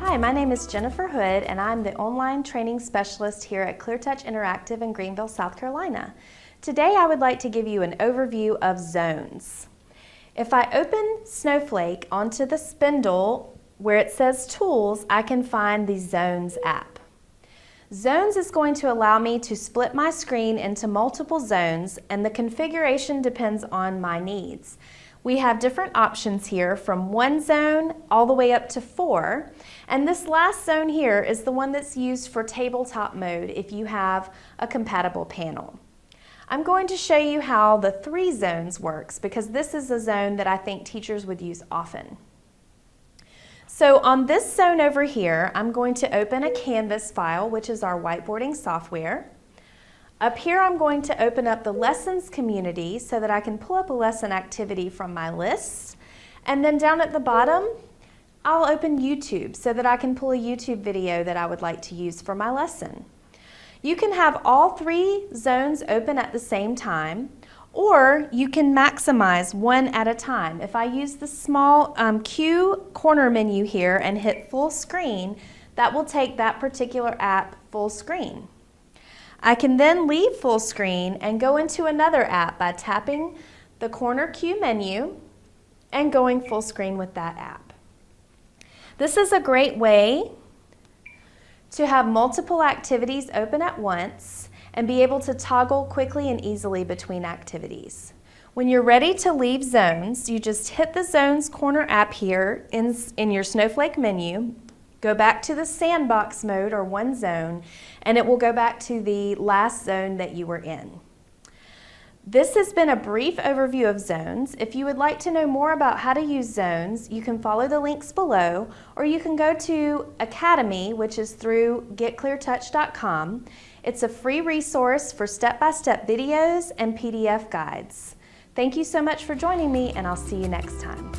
Hi, my name is Jennifer Hood and I'm the online training specialist here at ClearTouch Interactive in Greenville, South Carolina. Today I would like to give you an overview of zones. If I open Snowflake onto the spindle where it says Tools, I can find the Zones app. Zones is going to allow me to split my screen into multiple zones, and the configuration depends on my needs. We have different options here from 1 zone all the way up to 4, and this last zone here is the one that's used for tabletop mode if you have a compatible panel. I'm going to show you how the 3 zones works because this is a zone that I think teachers would use often. So on this zone over here, I'm going to open a Canvas file, which is our whiteboarding software. Up here, I'm going to open up the lessons community so that I can pull up a lesson activity from my list. And then down at the bottom, I'll open YouTube so that I can pull a YouTube video that I would like to use for my lesson. You can have all 3 zones open at the same time, or you can maximize one at a time. If I use the small Q corner menu here and hit full screen, that will take that particular app full screen. I can then leave full screen and go into another app by tapping the corner Q menu and going full screen with that app. This is a great way to have multiple activities open at once and be able to toggle quickly and easily between activities. When you're ready to leave zones, you just hit the Zones corner app here in your Snowflake menu, go back to the sandbox mode or 1 zone, and it will go back to the last zone that you were in. This has been a brief overview of zones. If you would like to know more about how to use zones, you can follow the links below, or you can go to Academy, which is through getcleartouch.com. It's a free resource for step-by-step videos and PDF guides. Thank you so much for joining me, and I'll see you next time.